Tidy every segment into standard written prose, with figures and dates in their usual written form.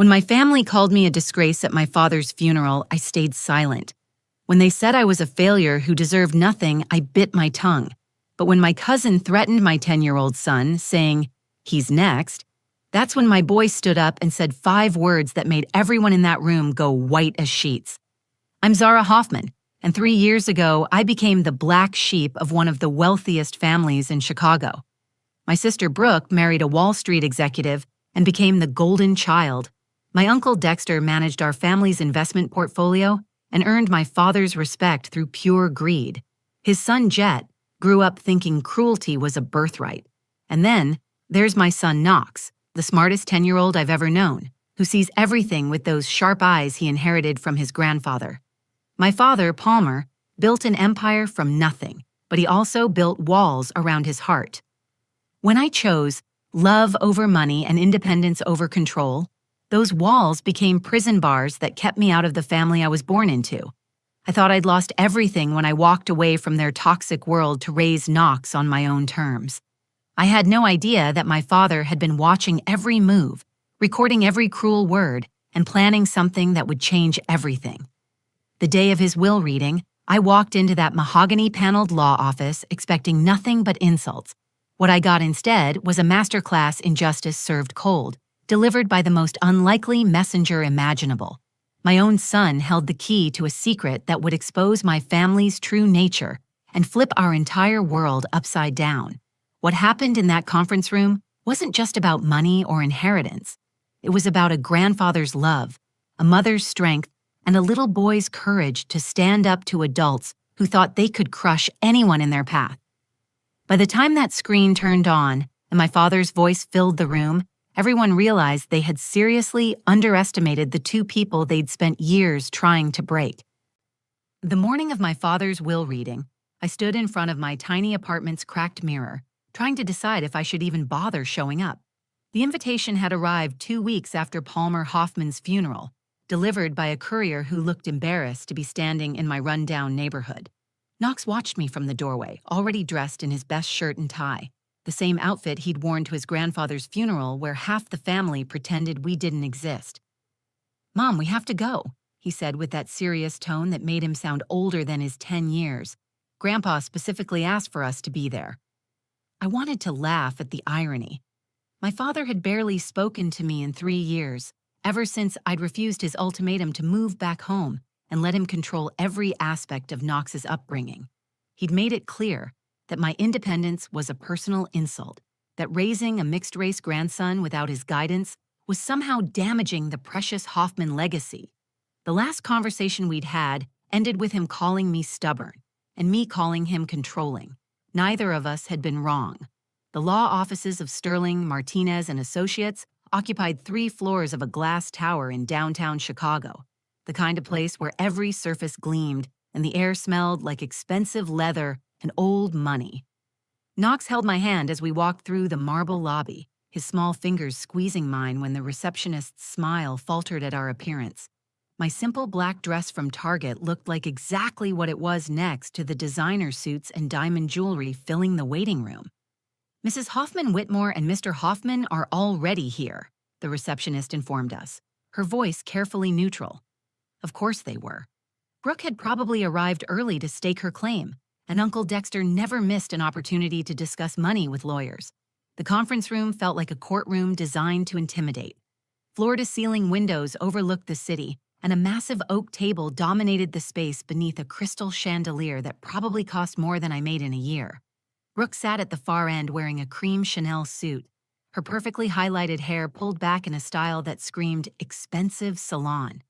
When my family called me a disgrace at my father's funeral, I stayed silent. When they said I was a failure who deserved nothing, I bit my tongue. But when my cousin threatened my 10-year-old son, saying, "He's next," that's when my boy stood up and said 5 words that made everyone in that room go white as sheets. I'm Zara Hoffman, and 3 years ago, I became the black sheep of one of the wealthiest families in Chicago. My sister Brooke married a Wall Street executive and became the golden child. My uncle Dexter managed our family's investment portfolio and earned my father's respect through pure greed. His son Jet grew up thinking cruelty was a birthright. And then there's my son Knox, the smartest 10-year-old I've ever known, who sees everything with those sharp eyes he inherited from his grandfather. My father, Palmer, built an empire from nothing, but he also built walls around his heart. When I chose love over money and independence over control, those walls became prison bars that kept me out of the family I was born into. I thought I'd lost everything when I walked away from their toxic world to raise Knox on my own terms. I had no idea that my father had been watching every move, recording every cruel word, and planning something that would change everything. The day of his will reading, I walked into that mahogany-paneled law office expecting nothing but insults. What I got instead was a masterclass in justice served cold, delivered by the most unlikely messenger imaginable. My own son held the key to a secret that would expose my family's true nature and flip our entire world upside down. What happened in that conference room wasn't just about money or inheritance. It was about a grandfather's love, a mother's strength, and a little boy's courage to stand up to adults who thought they could crush anyone in their path. By the time that screen turned on and my father's voice filled the room, everyone realized they had seriously underestimated the 2 people they'd spent years trying to break. The morning of my father's will reading, I stood in front of my tiny apartment's cracked mirror, trying to decide if I should even bother showing up. The invitation had arrived 2 weeks after Palmer Hoffman's funeral, delivered by a courier who looked embarrassed to be standing in my run-down neighborhood. Knox watched me from the doorway, already dressed in his best shirt and tie, the same outfit he'd worn to his grandfather's funeral where half the family pretended we didn't exist. "Mom, we have to go," he said with that serious tone that made him sound older than his 10 years. Grandpa specifically asked for us to be there. I wanted to laugh at the irony. My father had barely spoken to me in 3 years, ever since I'd refused his ultimatum to move back home and let him control every aspect of Knox's upbringing. He'd made it clear that my independence was a personal insult, that raising a mixed-race grandson without his guidance was somehow damaging the precious Hoffman legacy. The last conversation we'd had ended with him calling me stubborn, and me calling him controlling. Neither of us had been wrong. The law offices of Sterling, Martinez, and Associates occupied 3 floors of a glass tower in downtown Chicago, the kind of place where every surface gleamed and the air smelled like expensive leather and old money. Knox held my hand as we walked through the marble lobby, his small fingers squeezing mine when the receptionist's smile faltered at our appearance. My simple black dress from Target looked like exactly what it was next to the designer suits and diamond jewelry filling the waiting room. "Mrs. Hoffman Whitmore and Mr. Hoffman are already here," the receptionist informed us, her voice carefully neutral. Of course they were. Brooke had probably arrived early to stake her claim, and Uncle Dexter never missed an opportunity to discuss money with lawyers. The conference room felt like a courtroom designed to intimidate. Floor-to-ceiling windows overlooked the city, and a massive oak table dominated the space beneath a crystal chandelier that probably cost more than I made in a year. Brooke sat at the far end wearing a cream Chanel suit, her perfectly highlighted hair pulled back in a style that screamed expensive salon.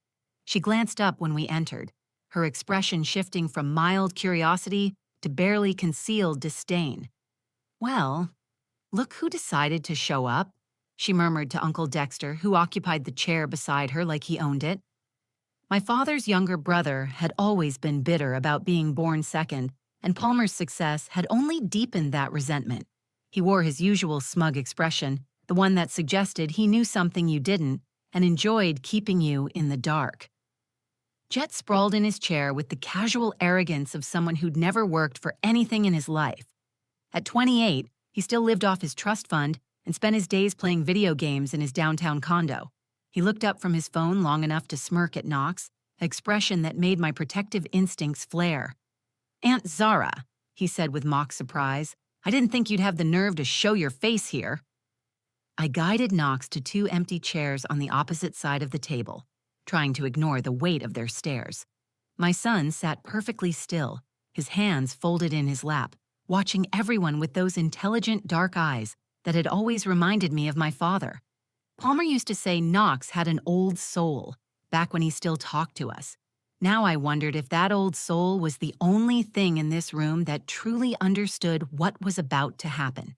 She glanced up when we entered, her expression shifting from mild curiosity to barely concealed disdain. "Well, look who decided to show up," she murmured to Uncle Dexter, who occupied the chair beside her like he owned it. My father's younger brother had always been bitter about being born second, and Palmer's success had only deepened that resentment. He wore his usual smug expression, the one that suggested he knew something you didn't and enjoyed keeping you in the dark. Jet sprawled in his chair with the casual arrogance of someone who'd never worked for anything in his life. At 28, he still lived off his trust fund and spent his days playing video games in his downtown condo. He looked up from his phone long enough to smirk at Knox, an expression that made my protective instincts flare. "Aunt Zara," he said with mock surprise, "I didn't think you'd have the nerve to show your face here." I guided Knox to two empty chairs on the opposite side of the table, trying to ignore the weight of their stares. My son sat perfectly still, his hands folded in his lap, watching everyone with those intelligent dark eyes that had always reminded me of my father. Palmer used to say Knox had an old soul, back when he still talked to us. Now I wondered if that old soul was the only thing in this room that truly understood what was about to happen.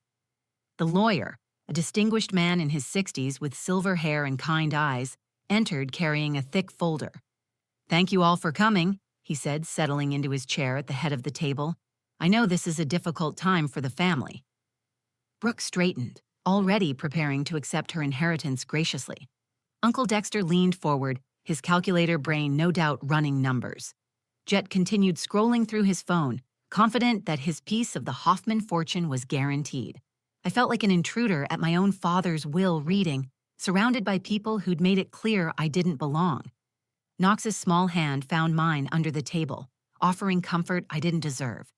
The lawyer, a distinguished man in his 60s with silver hair and kind eyes, entered carrying a thick folder. "Thank you all for coming," he said, settling into his chair at the head of the table. "I know this is a difficult time for the family." Brooke straightened, already preparing to accept her inheritance graciously. Uncle Dexter leaned forward, his calculator brain no doubt running numbers. Jet continued scrolling through his phone, confident that his piece of the Hoffman fortune was guaranteed. I felt like an intruder at my own father's will reading, surrounded by people who'd made it clear I didn't belong. Knox's small hand found mine under the table, offering comfort I didn't deserve.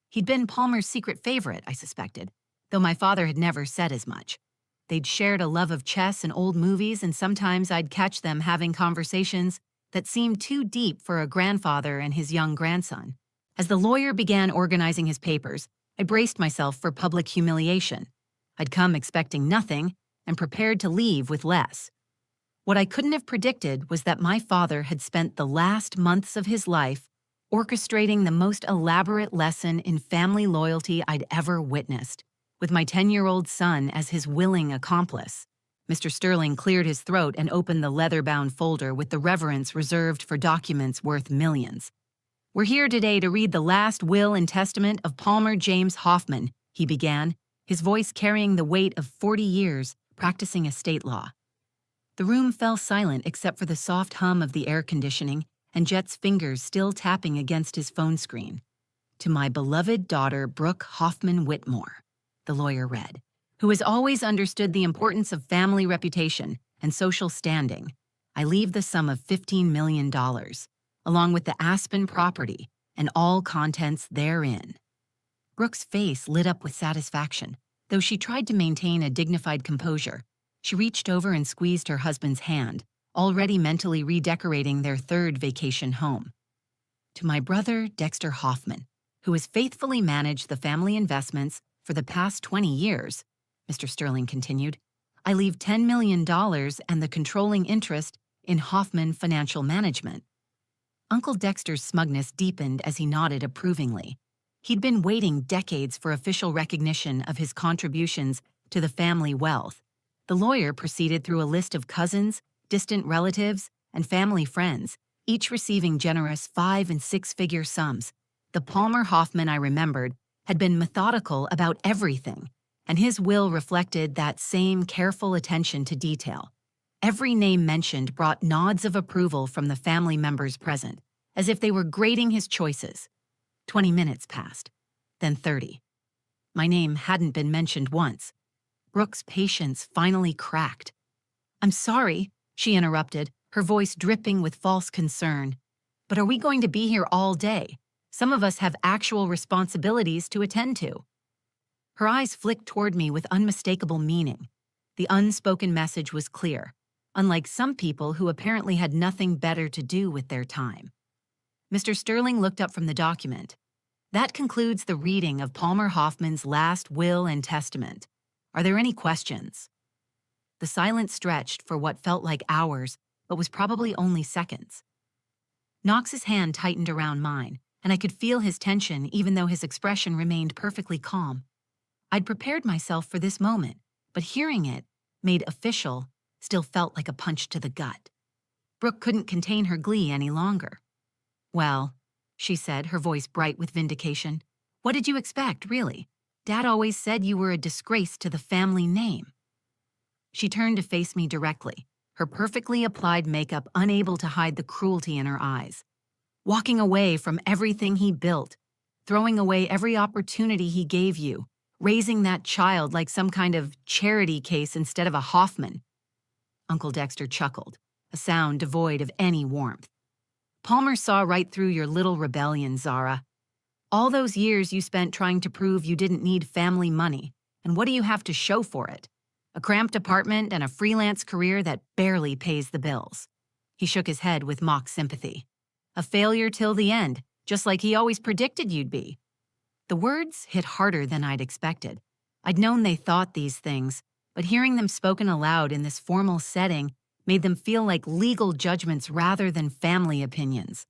He'd been Palmer's secret favorite, I suspected, though my father had never said as much. They'd shared a love of chess and old movies, and sometimes I'd catch them having conversations that seemed too deep for a grandfather and his young grandson. As the lawyer began organizing his papers, I braced myself for public humiliation. I'd come expecting nothing and prepared to leave with less. What I couldn't have predicted was that my father had spent the last months of his life orchestrating the most elaborate lesson in family loyalty I'd ever witnessed, with my 10-year-old son as his willing accomplice. Mr. Sterling cleared his throat and opened the leather-bound folder with the reverence reserved for documents worth millions. "We're here today to read the last will and testament of Palmer James Hoffman," he began, his voice carrying the weight of 40 years practicing estate law. The room fell silent except for the soft hum of the air conditioning and Jet's fingers still tapping against his phone screen. "To my beloved daughter, Brooke Hoffman Whitmore," the lawyer read, "who has always understood the importance of family reputation and social standing, I leave the sum of $15 million, along with the Aspen property and all contents therein." Brooke's face lit up with satisfaction, though she tried to maintain a dignified composure. She reached over and squeezed her husband's hand, already mentally redecorating their third vacation home. "To my brother, Dexter Hoffman, who has faithfully managed the family investments for the past 20 years, Mr. Sterling continued, I leave $10 million and the controlling interest in Hoffman Financial Management." Uncle Dexter's smugness deepened as he nodded approvingly. He'd been waiting decades for official recognition of his contributions to the family wealth. The lawyer proceeded through a list of cousins, distant relatives, and family friends, each receiving generous 5- and 6-figure sums. The Palmer Hoffman I remembered had been methodical about everything, and his will reflected that same careful attention to detail. Every name mentioned brought nods of approval from the family members present, as if they were grading his choices. 20 minutes passed, then 30. My name hadn't been mentioned once. Brooke's patience finally cracked. "I'm sorry," she interrupted, her voice dripping with false concern. "But are we going to be here all day? Some of us have actual responsibilities to attend to." Her eyes flicked toward me with unmistakable meaning. The unspoken message was clear, unlike some people who apparently had nothing better to do with their time. Mr. Sterling looked up from the document. "That concludes the reading of Palmer Hoffman's last will and testament. Are there any questions?" The silence stretched for what felt like hours, but was probably only seconds. Knox's hand tightened around mine, and I could feel his tension even though his expression remained perfectly calm. I'd prepared myself for this moment, but hearing it, made official, still felt like a punch to the gut. Brooke couldn't contain her glee any longer. "Well," she said, her voice bright with vindication, "what did you expect, really? Dad always said you were a disgrace to the family name." She turned to face me directly, her perfectly applied makeup unable to hide the cruelty in her eyes. "Walking away from everything he built, throwing away every opportunity he gave you, raising that child like some kind of charity case instead of a Hoffman. Uncle Dexter chuckled, a sound devoid of any warmth. Palmer saw right through your little rebellion, Zara. All those years you spent trying to prove you didn't need family money, and what do you have to show for it? A cramped apartment and a freelance career that barely pays the bills. He shook his head with mock sympathy. A failure till the end, just like he always predicted you'd be. The words hit harder than I'd expected. I'd known they thought these things, but hearing them spoken aloud in this formal setting made them feel like legal judgments rather than family opinions.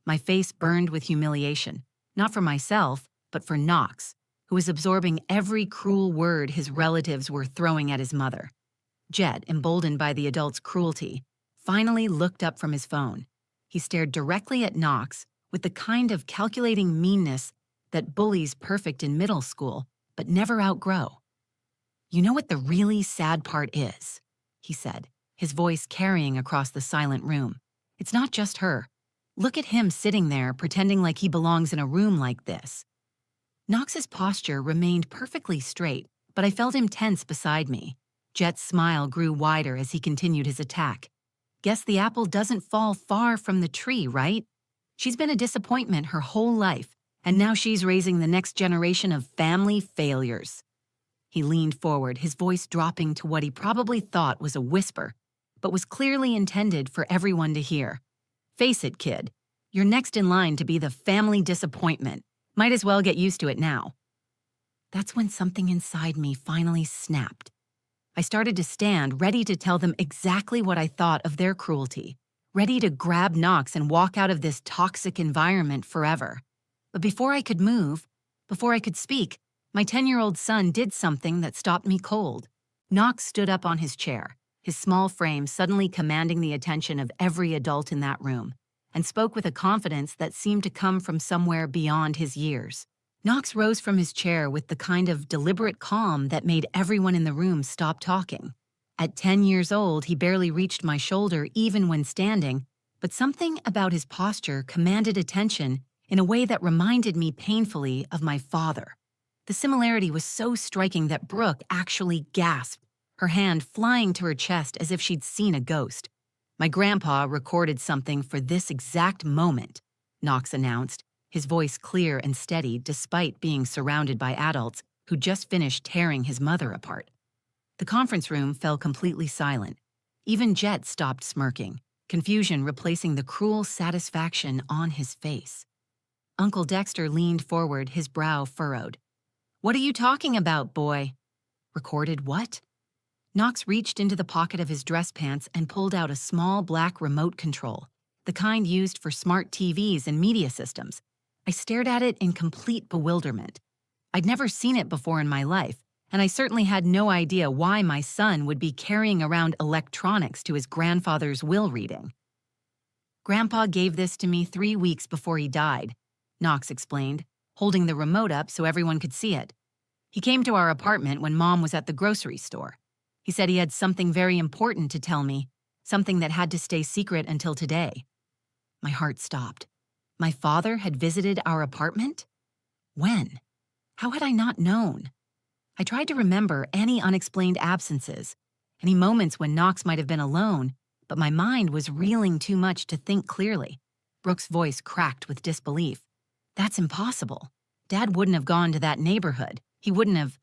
My face burned with humiliation, not for myself, but for Knox, who was absorbing every cruel word his relatives were throwing at his mother. Jet, emboldened by the adult's cruelty, finally looked up from his phone. He stared directly at Knox with the kind of calculating meanness that bullies perfect in middle school, but never outgrow. "You know what the really sad part is?" he said, his voice carrying across the silent room. "It's not just her. Look at him sitting there pretending like he belongs in a room like this." Knox's posture remained perfectly straight, but I felt him tense beside me. Jet's smile grew wider as he continued his attack. "Guess the apple doesn't fall far from the tree, right? She's been a disappointment her whole life, and now she's raising the next generation of family failures." He leaned forward, his voice dropping to what he probably thought was a whisper, but was clearly intended for everyone to hear. "Face it, kid. You're next in line to be the family disappointment. Might as well get used to it now." That's when something inside me finally snapped. I started to stand, ready to tell them exactly what I thought of their cruelty, ready to grab Knox and walk out of this toxic environment forever. But before I could move, before I could speak, my 10-year-old son did something that stopped me cold. Knox stood up on his chair, his small frame suddenly commanding the attention of every adult in that room, and spoke with a confidence that seemed to come from somewhere beyond his years. Knox rose from his chair with the kind of deliberate calm that made everyone in the room stop talking. At 10 years old, he barely reached my shoulder even when standing, but something about his posture commanded attention in a way that reminded me painfully of my father. The similarity was so striking that Brooke actually gasped, her hand flying to her chest as if she'd seen a ghost. "My grandpa recorded something for this exact moment," Knox announced, his voice clear and steady despite being surrounded by adults who'd just finished tearing his mother apart. The conference room fell completely silent. Even Jet stopped smirking, confusion replacing the cruel satisfaction on his face. Uncle Dexter leaned forward, his brow furrowed. "What are you talking about, boy?" "Recorded what?" Knox reached into the pocket of his dress pants and pulled out a small black remote control, the kind used for smart TVs and media systems. I stared at it in complete bewilderment. I'd never seen it before in my life, and I certainly had no idea why my son would be carrying around electronics to his grandfather's will reading. "Grandpa gave this to me 3 weeks before he died," Knox explained, holding the remote up so everyone could see it. "He came to our apartment when Mom was at the grocery store. He said he had something very important to tell me, something that had to stay secret until today." My heart stopped. My father had visited our apartment? When? How had I not known? I tried to remember any unexplained absences, any moments when Knox might have been alone, but my mind was reeling too much to think clearly. Brooke's voice cracked with disbelief. "That's impossible. Dad wouldn't have gone to that neighborhood. He wouldn't have—"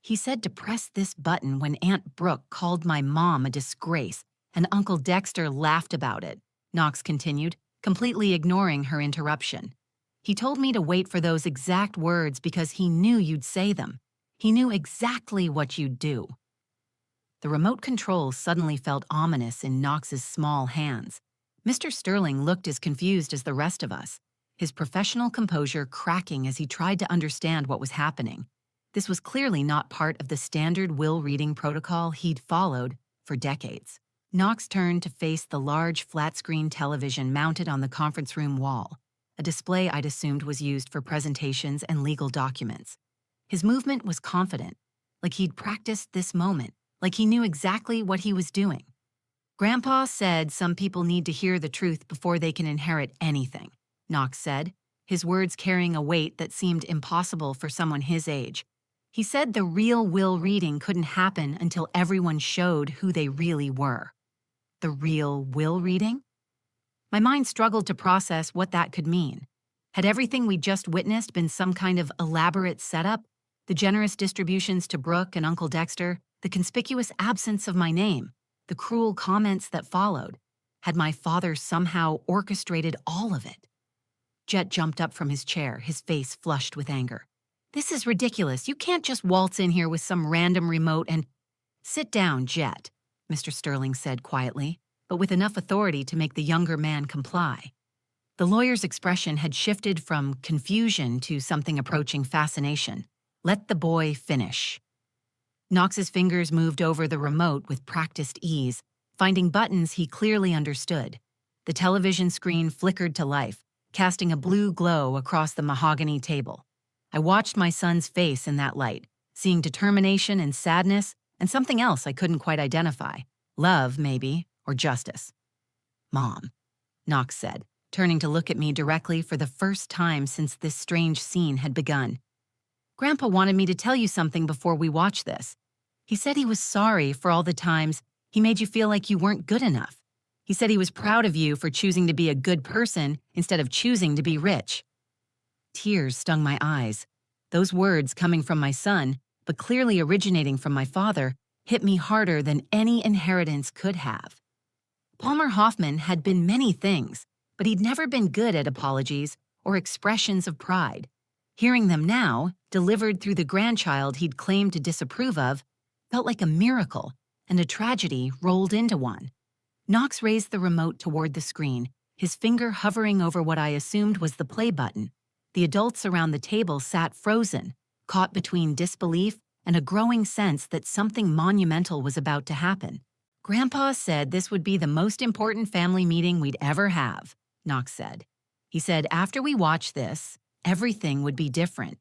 He said to press this button when Aunt Brooke called my mom a disgrace, and Uncle Dexter laughed about it, Knox continued, completely ignoring her interruption. "He told me to wait for those exact words because he knew you'd say them. He knew exactly what you'd do." The remote control suddenly felt ominous in Knox's small hands. Mr. Sterling looked as confused as the rest of us, his professional composure cracking as he tried to understand what was happening. This was clearly not part of the standard will-reading protocol he'd followed for decades. Knox turned to face the large flat-screen television mounted on the conference room wall, a display I'd assumed was used for presentations and legal documents. His movement was confident, like he'd practiced this moment, like he knew exactly what he was doing. "Grandpa said some people need to hear the truth before they can inherit anything," Knox said, his words carrying a weight that seemed impossible for someone his age. He said the real will reading couldn't happen until everyone showed who they really were. The real will reading? My mind struggled to process what that could mean. Had everything we just witnessed been some kind of elaborate setup? The generous distributions to Brooke and Uncle Dexter, the conspicuous absence of my name, the cruel comments that followed. Had my father somehow orchestrated all of it? Jet jumped up from his chair, his face flushed with anger. This is ridiculous. You can't just waltz in here with some random remote and— Sit down, Jet, Mr. Sterling said quietly, but with enough authority to make the younger man comply. The lawyer's expression had shifted from confusion to something approaching fascination. Let the boy finish. Knox's fingers moved over the remote with practiced ease, finding buttons he clearly understood. The television screen flickered to life, casting a blue glow across the mahogany table. I watched my son's face in that light, seeing determination and sadness and something else I couldn't quite identify. Love, maybe, or justice. Mom, Knox said, turning to look at me directly for the first time since this strange scene had begun. Grandpa wanted me to tell you something before we watch this. He said he was sorry for all the times he made you feel like you weren't good enough. He said he was proud of you for choosing to be a good person instead of choosing to be rich. Tears stung my eyes. Those words coming from my son, but clearly originating from my father, hit me harder than any inheritance could have. Palmer Hoffman had been many things, but he'd never been good at apologies or expressions of pride. Hearing them now, delivered through the grandchild he'd claimed to disapprove of, felt like a miracle, and a tragedy rolled into one. Knox raised the remote toward the screen, his finger hovering over what I assumed was the play button. The adults around the table sat frozen, caught between disbelief and a growing sense that something monumental was about to happen. Grandpa said this would be the most important family meeting we'd ever have, Knox said. He said after we watch this, everything would be different.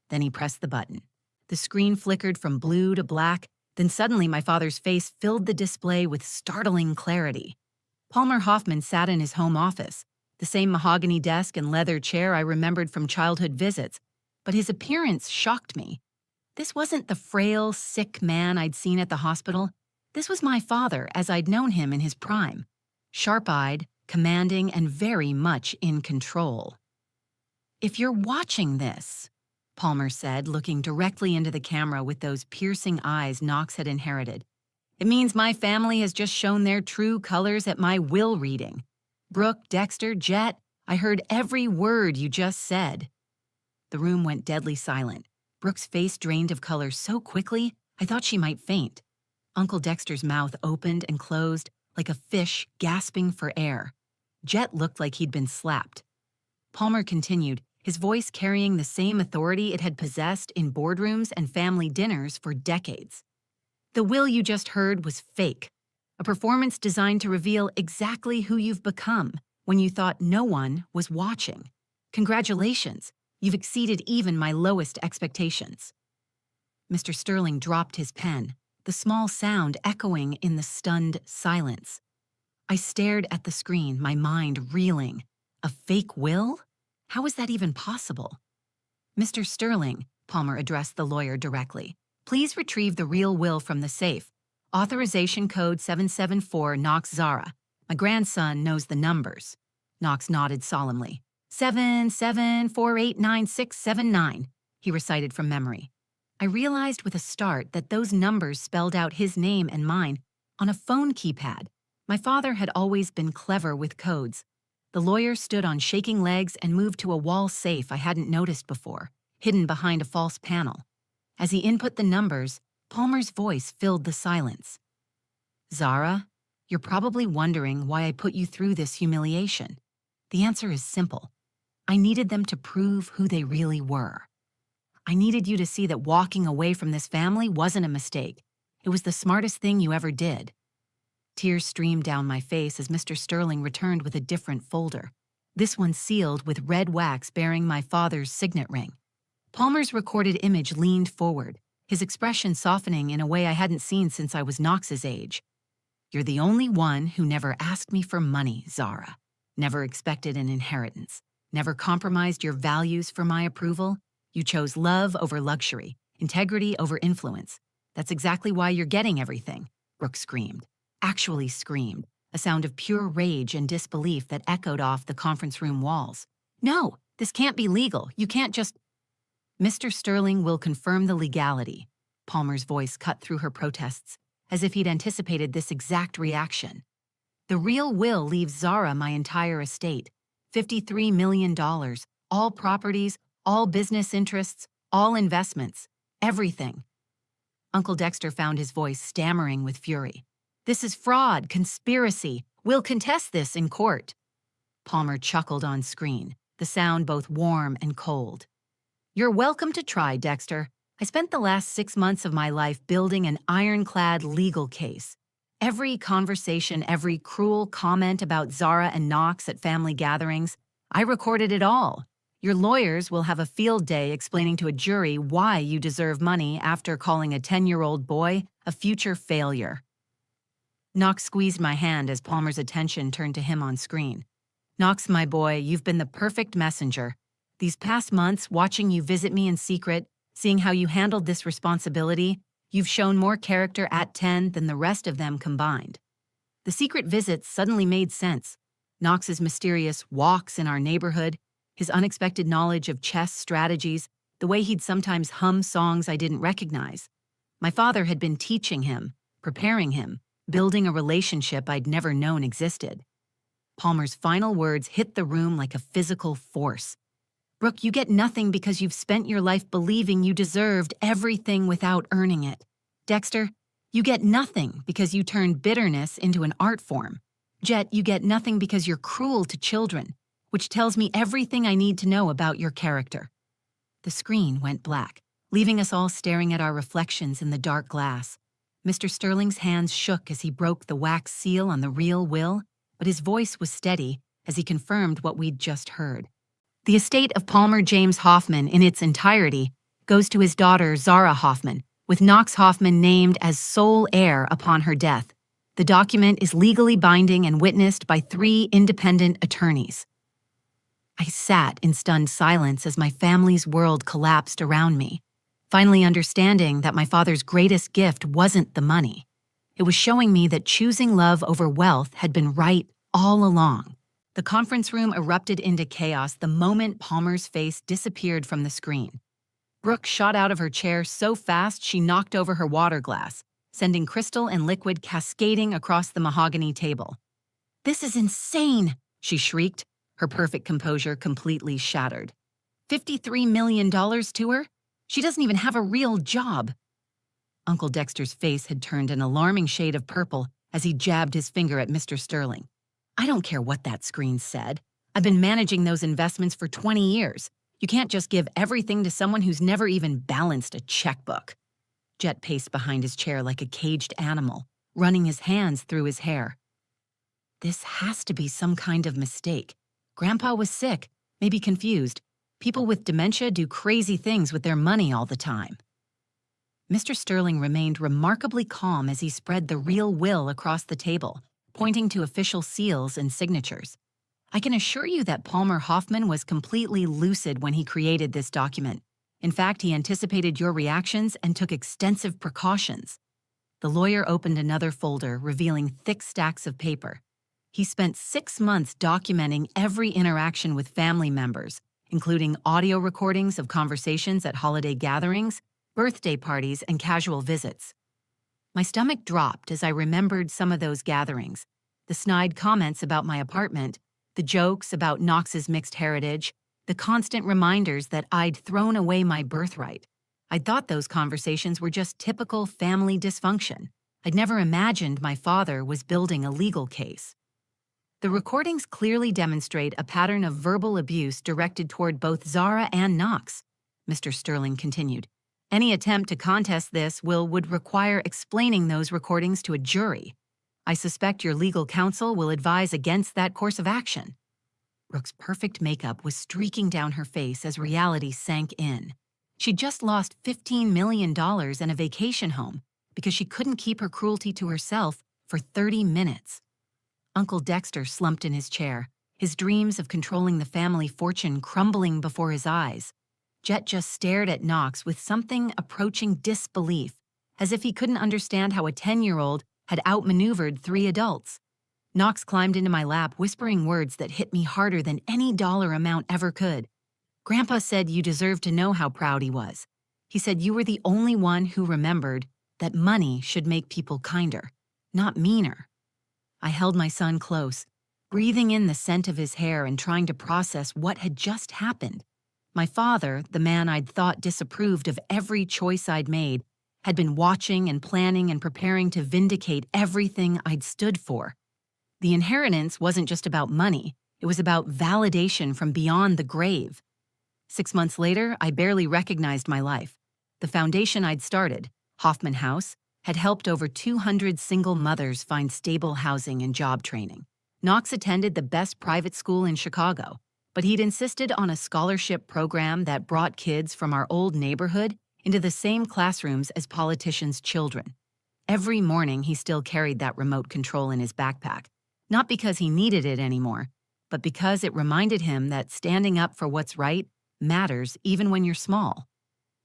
Then he pressed the button. The screen flickered from blue to black, then suddenly my father's face filled the display with startling clarity. Palmer Hoffman sat in his home office, the same mahogany desk and leather chair I remembered from childhood visits, but his appearance shocked me. This wasn't the frail, sick man I'd seen at the hospital. This was my father as I'd known him in his prime, sharp-eyed, commanding, and very much in control. If you're watching this, Palmer said, looking directly into the camera with those piercing eyes Knox had inherited, it means my family has just shown their true colors at my will reading. Brooke, Dexter, Jet, I heard every word you just said. The room went deadly silent. Brooke's face drained of color so quickly, I thought she might faint. Uncle Dexter's mouth opened and closed like a fish gasping for air. Jet looked like he'd been slapped. Palmer continued, his voice carrying the same authority it had possessed in boardrooms and family dinners for decades. The will you just heard was fake, a performance designed to reveal exactly who you've become when you thought no one was watching. Congratulations, you've exceeded even my lowest expectations. Mr. Sterling dropped his pen, the small sound echoing in the stunned silence. I stared at the screen, my mind reeling. A fake will? How was that even possible? Mr. Sterling, Palmer addressed the lawyer directly, please retrieve the real will from the safe. Authorization code 774 Knox Zara. My grandson knows the numbers. Knox nodded solemnly. 77489679, he recited from memory. I realized with a start that those numbers spelled out his name and mine on a phone keypad. My father had always been clever with codes. The lawyer stood on shaking legs and moved to a wall safe I hadn't noticed before, hidden behind a false panel. As he input the numbers, Palmer's voice filled the silence. Zara, you're probably wondering why I put you through this humiliation. The answer is simple. I needed them to prove who they really were. I needed you to see that walking away from this family wasn't a mistake. It was the smartest thing you ever did. Tears streamed down my face as Mr. Sterling returned with a different folder, this one sealed with red wax bearing my father's signet ring. Palmer's recorded image leaned forward, his expression softening in a way I hadn't seen since I was Knox's age. You're the only one who never asked me for money, Zara. Never expected an inheritance. Never compromised your values for my approval. You chose love over luxury, integrity over influence. That's exactly why you're getting everything, Brooke screamed. Actually screamed, a sound of pure rage and disbelief that echoed off the conference room walls. "No, this can't be legal. You can't just—" "Mr. Sterling will confirm the legality." Palmer's voice cut through her protests, as if he'd anticipated this exact reaction. "The real will leaves Zara my entire estate, $53 million, all properties, all business interests, all investments, everything." Uncle Dexter found his voice stammering with fury. "This is fraud, conspiracy. We'll contest this in court." Palmer chuckled on screen, the sound both warm and cold. "You're welcome to try, Dexter. I spent the last 6 months of my life building an ironclad legal case. Every conversation, every cruel comment about Zara and Knox at family gatherings, I recorded it all. Your lawyers will have a field day explaining to a jury why you deserve money after calling a 10-year-old boy a future failure." Knox squeezed my hand as Palmer's attention turned to him on screen. "Knox, my boy, you've been the perfect messenger. These past months, watching you visit me in secret, seeing how you handled this responsibility, you've shown more character at 10 than the rest of them combined." The secret visits suddenly made sense. Knox's mysterious walks in our neighborhood, his unexpected knowledge of chess strategies, the way he'd sometimes hum songs I didn't recognize. My father had been teaching him, preparing him, building a relationship I'd never known existed. Palmer's final words hit the room like a physical force. "Brooke, you get nothing because you've spent your life believing you deserved everything without earning it. Dexter, you get nothing because you turned bitterness into an art form. Jet, you get nothing because you're cruel to children, which tells me everything I need to know about your character." The screen went black, leaving us all staring at our reflections in the dark glass. Mr. Sterling's hands shook as he broke the wax seal on the real will, but his voice was steady as he confirmed what we'd just heard. "The estate of Palmer James Hoffman in its entirety goes to his daughter Zara Hoffman, with Knox Hoffman named as sole heir upon her death. The document is legally binding and witnessed by 3 independent attorneys." I sat in stunned silence as my family's world collapsed around me, finally understanding that my father's greatest gift wasn't the money. It was showing me that choosing love over wealth had been right all along. The conference room erupted into chaos the moment Palmer's face disappeared from the screen. Brooke shot out of her chair so fast she knocked over her water glass, sending crystal and liquid cascading across the mahogany table. "This is insane!" she shrieked, her perfect composure completely shattered. $53 million to her? She doesn't even have a real job. Uncle Dexter's face had turned an alarming shade of purple as he jabbed his finger at Mr. Sterling. "I don't care what that screen said. I've been managing those investments for 20 years. You can't just give everything to someone who's never even balanced a checkbook." Jet paced behind his chair like a caged animal, running his hands through his hair. "This has to be some kind of mistake. Grandpa was sick, maybe confused. People with dementia do crazy things with their money all the time." Mr. Sterling remained remarkably calm as he spread the real will across the table, pointing to official seals and signatures. "I can assure you that Palmer Hoffman was completely lucid when he created this document. In fact, he anticipated your reactions and took extensive precautions." The lawyer opened another folder, revealing thick stacks of paper. He spent 6 months documenting every interaction with family members, including audio recordings of conversations at holiday gatherings, birthday parties, and casual visits. My stomach dropped as I remembered some of those gatherings, the snide comments about my apartment, the jokes about Knox's mixed heritage, the constant reminders that I'd thrown away my birthright. I'd thought those conversations were just typical family dysfunction. I'd never imagined my father was building a legal case. "The recordings clearly demonstrate a pattern of verbal abuse directed toward both Zara and Knox," Mr. Sterling continued. "Any attempt to contest this would require explaining those recordings to a jury. I suspect your legal counsel will advise against that course of action." Brooke's perfect makeup was streaking down her face as reality sank in. She'd just lost $15 million and a vacation home because she couldn't keep her cruelty to herself for 30 minutes. Uncle Dexter slumped in his chair, his dreams of controlling the family fortune crumbling before his eyes. Jet just stared at Knox with something approaching disbelief, as if he couldn't understand how a 10-year-old had outmaneuvered 3 adults. Knox climbed into my lap, whispering words that hit me harder than any dollar amount ever could. Grandpa said you deserved to know how proud he was. He said you were the only one who remembered that money should make people kinder, not meaner. I held my son close, breathing in the scent of his hair and trying to process what had just happened. My father, the man I'd thought disapproved of every choice I'd made, had been watching and planning and preparing to vindicate everything I'd stood for. The inheritance wasn't just about money, it was about validation from beyond the grave. 6 months later, I barely recognized my life. The foundation I'd started, Hoffman House, had helped over 200 single mothers find stable housing and job training. Knox attended the best private school in Chicago, but he'd insisted on a scholarship program that brought kids from our old neighborhood into the same classrooms as politicians' children. Every morning, he still carried that remote control in his backpack, not because he needed it anymore, but because it reminded him that standing up for what's right matters even when you're small.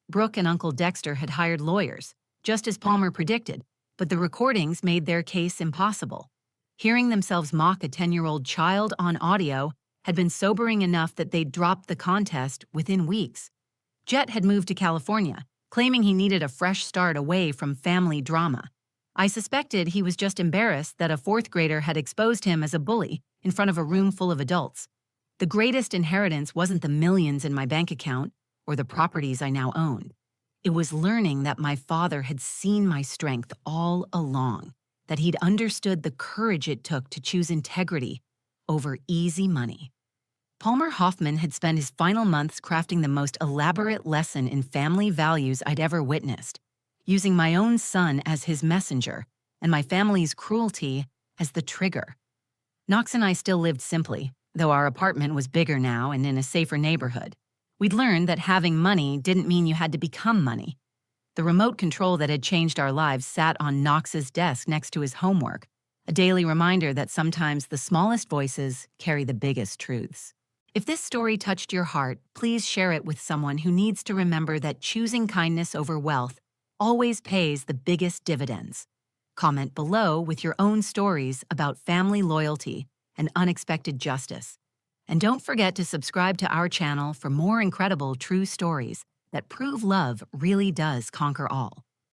Brooke and Uncle Dexter had hired lawyers, just as Palmer predicted, but the recordings made their case impossible. Hearing themselves mock a 10-year-old child on audio had been sobering enough that they'd dropped the contest within weeks. Jet had moved to California, claiming he needed a fresh start away from family drama. I suspected he was just embarrassed that a fourth grader had exposed him as a bully in front of a room full of adults. The greatest inheritance wasn't the millions in my bank account or the properties I now owned. It was learning that my father had seen my strength all along, that he'd understood the courage it took to choose integrity over easy money. Palmer Hoffman had spent his final months crafting the most elaborate lesson in family values I'd ever witnessed, using my own son as his messenger and my family's cruelty as the trigger. Knox and I still lived simply, though our apartment was bigger now and in a safer neighborhood. We'd learned that having money didn't mean you had to become money. The remote control that had changed our lives sat on Knox's desk next to his homework, a daily reminder that sometimes the smallest voices carry the biggest truths. If this story touched your heart, please share it with someone who needs to remember that choosing kindness over wealth always pays the biggest dividends. Comment below with your own stories about family loyalty and unexpected justice. And don't forget to subscribe to our channel for more incredible true stories that prove love really does conquer all.